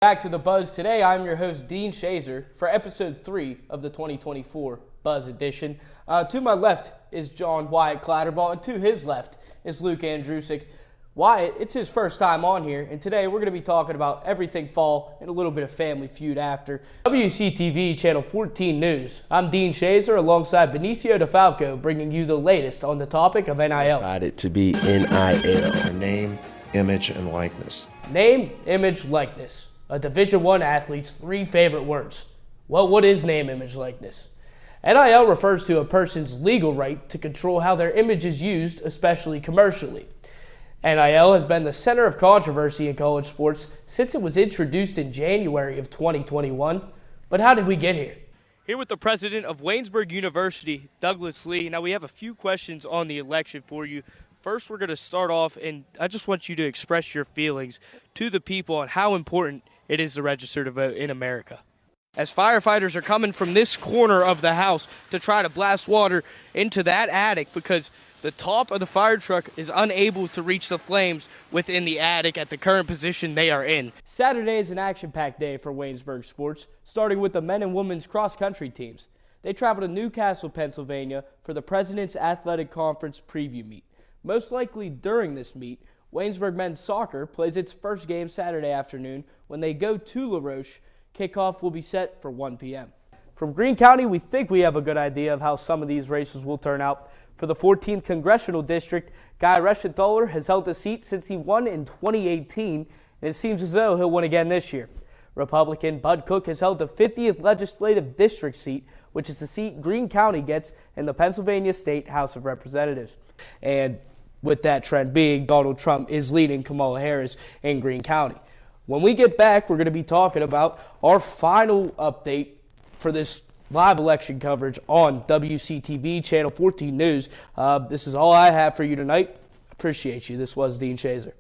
Back to the Buzz today. I'm your host, Dean Shazer, for episode 3 of the 2024 Buzz edition. To my left is John Wyatt Clatterball, and to his left is Luke Andrusik. Wyatt, it's his first time on here, and today we're going to be talking about everything fall and a little bit of Family Feud after. WCTV Channel 14 News. I'm Dean Shazer alongside Benicio DeFalco, bringing you the latest on the topic of NIL. Got it to be NIL. Name, image, and likeness. Name, image, likeness. A Division I athlete's 3 favorite words. Well, what is name, image, likeness? NIL refers to a person's legal right to control how their image is used, especially commercially. NIL has been the center of controversy in college sports since it was introduced in January of 2021. But how did we get here? Here with the president of Waynesburg University, Douglas Lee. Now, we have a few questions on the election for you. First, we're going to start off, and I just want you to express your feelings to the people on how important it is to register to vote in America. As firefighters are coming from this corner of the house to try to blast water into that attic because the top of the fire truck is unable to reach the flames within the attic at the current position they are in. Saturday is an action-packed day for Waynesburg sports, starting with the men and women's cross-country teams. They travel to Newcastle, Pennsylvania for the President's Athletic Conference preview meet. Most likely during this meet, Waynesburg men's soccer plays its first game Saturday afternoon when they go to La Roche. Kickoff will be set for 1 p.m. From Greene County, we think we have a good idea of how some of these races will turn out. For the 14th Congressional District, Guy Reschenthaler has held the seat since he won in 2018, and it seems as though he'll win again this year. Republican Bud Cook has held the 50th Legislative District seat, which is the seat Greene County gets in the Pennsylvania State House of Representatives. And with that trend being, Donald Trump is leading Kamala Harris in Greene County. When we get back, we're going to be talking about our final update for this live election coverage on WCTV Channel 14 News. This is all I have for you tonight. Appreciate you. This was Dean Shazer.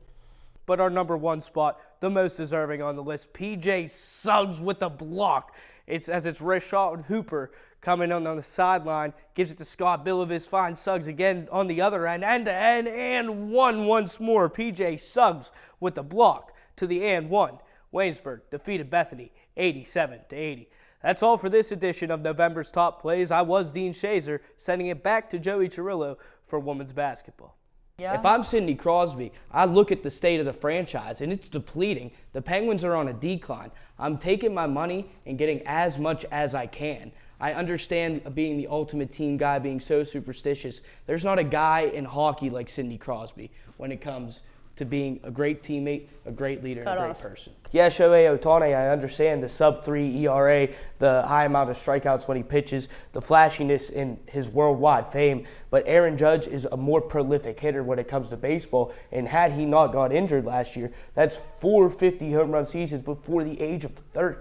But our number one spot, the most deserving on the list, PJ Suggs with the block. It's Rashad Hooper coming on the sideline, gives it to Scott Billivis, finds Suggs again on the other end to end, and once more. PJ Suggs with the block to the and one. Waynesburg defeated Bethany 87-80. That's all for this edition of November's Top Plays. I was Dean Shazer, sending it back to Joey Chirillo for women's basketball. Yeah. If I'm Sidney Crosby, I look at the state of the franchise, and it's depleting. The Penguins are on a decline. I'm taking my money and getting as much as I can. I understand being the ultimate team guy, being so superstitious. There's not a guy in hockey like Sidney Crosby when it comes to being a great teammate, a great leader, and a great person. Yeah, Shohei Ohtani, I understand the sub-3 ERA, the high amount of strikeouts when he pitches, the flashiness in his worldwide fame, but Aaron Judge is a more prolific hitter when it comes to baseball, and had he not got injured last year, that's 450 home run seasons before the age of 30.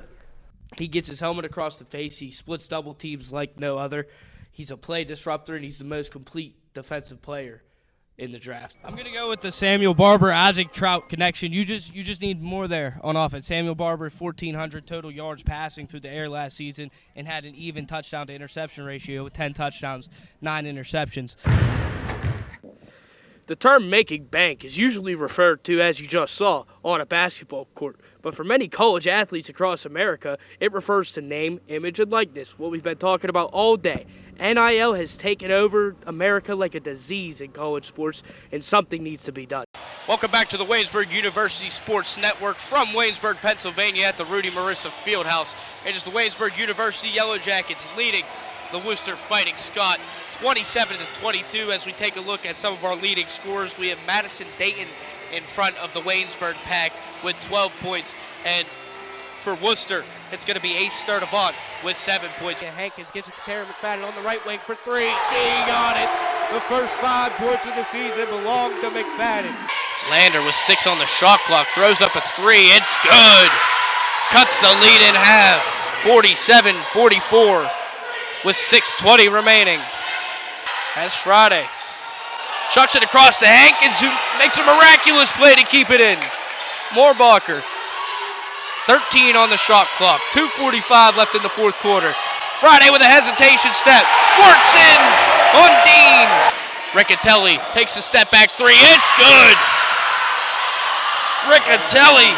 He gets his helmet across the face. He splits double teams like no other. He's a play disruptor, and he's the most complete defensive player in the draft. I'm going to go with the Samuel Barber, Isaac Trout connection. You just need more there on offense. Samuel Barber, 1,400 total yards passing through the air last season and had an even touchdown to interception ratio with 10 touchdowns, 9 interceptions. The term making bank is usually referred to, as you just saw, on a basketball court. But for many college athletes across America, it refers to name, image, and likeness, what we've been talking about all day. NIL has taken over America like a disease in college sports, and something needs to be done. Welcome back to the Waynesburg University Sports Network from Waynesburg, Pennsylvania at the Rudy Marissa Fieldhouse. It is the Waynesburg University Yellow Jackets leading the Worcester Fighting Scott 27-22. As we take a look at some of our leading scorers, we have Madison Dayton in front of the Waynesburg Pack with 12 points, and for Worcester, it's going to be Ace Sturdivant with 7 points. Hankins gives it to Karen McFadden on the right wing for 3. She got it. The first 5 points of the season belong to McFadden. Lander with 6 on the shot clock, throws up a 3. It's good. Cuts the lead in half, 47-44 with 6:20 remaining. That's Friday. Chucks it across to Hankins, who makes a miraculous play to keep it in. Moorbacher, 13 on the shot clock, 2:45 left in the fourth quarter. Friday with a hesitation step, works in on Dean. Riccatelli takes a step back 3, it's good. Riccatelli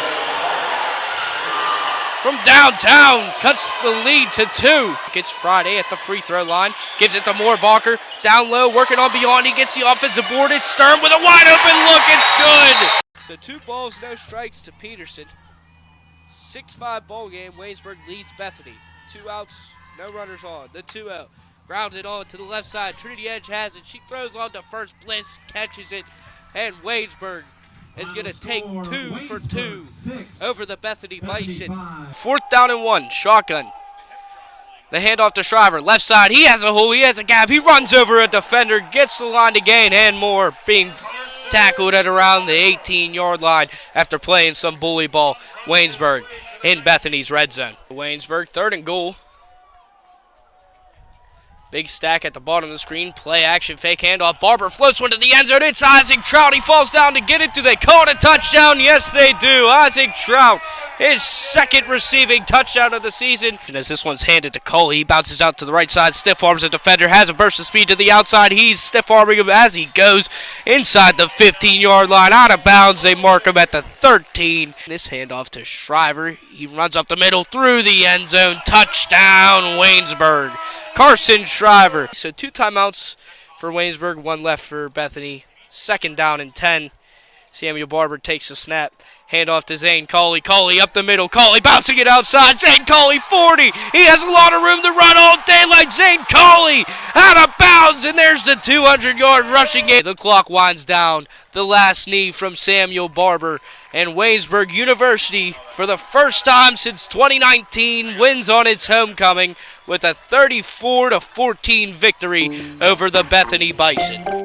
from downtown, cuts the lead to 2. Gets Friday at the free throw line, gives it to Moorbacher, down low, working on beyond. He gets the offensive board. It's Sturm with a wide open look. It's good. So 2 balls, no strikes to Peterson. 6-5 ball game. Waynesburg leads Bethany. 2 outs, no runners on. The 2-0. Grounded on to the left side. Trinity Edge has it. She throws on to first. Bliss catches it. And Waynesburg is going to take 2 for 2 over the Bethany Bison. 4th down and 1. Shotgun. The handoff to Shriver. Left side. He has a hole. He has a gap. He runs over a defender. Gets the line to gain. And more being tackled at around the 18-yard line after playing some bully ball. Waynesburg in Bethany's red zone. Waynesburg, 3rd and goal. Big stack at the bottom of the screen. Play action, fake handoff. Barber floats one to the end zone. It's Isaac Trout. He falls down to get it. Do they call it a touchdown? Yes, they do. Isaac Trout, his 2nd receiving touchdown of the season. And as this one's handed to Coley, he bounces out to the right side. Stiff arms a defender. Has a burst of speed to the outside. He's stiff arming him as he goes inside the 15-yard line. Out of bounds. They mark him at the 13. This handoff to Shriver. He runs up the middle through the end zone. Touchdown, Waynesburg. Carson Shriver. So 2 timeouts for Waynesburg, 1 left for Bethany. 2nd down and 10. Samuel Barber takes the snap. Handoff to Zane Coley. Coley up the middle. Coley bouncing it outside. Zane Coley 40. He has a lot of room to run all day like Zane Coley. Out of bounds, and there's the 200-yard rushing game. The clock winds down. The last knee from Samuel Barber. And Waynesburg University, for the first time since 2019, wins on its homecoming with a 34-14 victory over the Bethany Bison.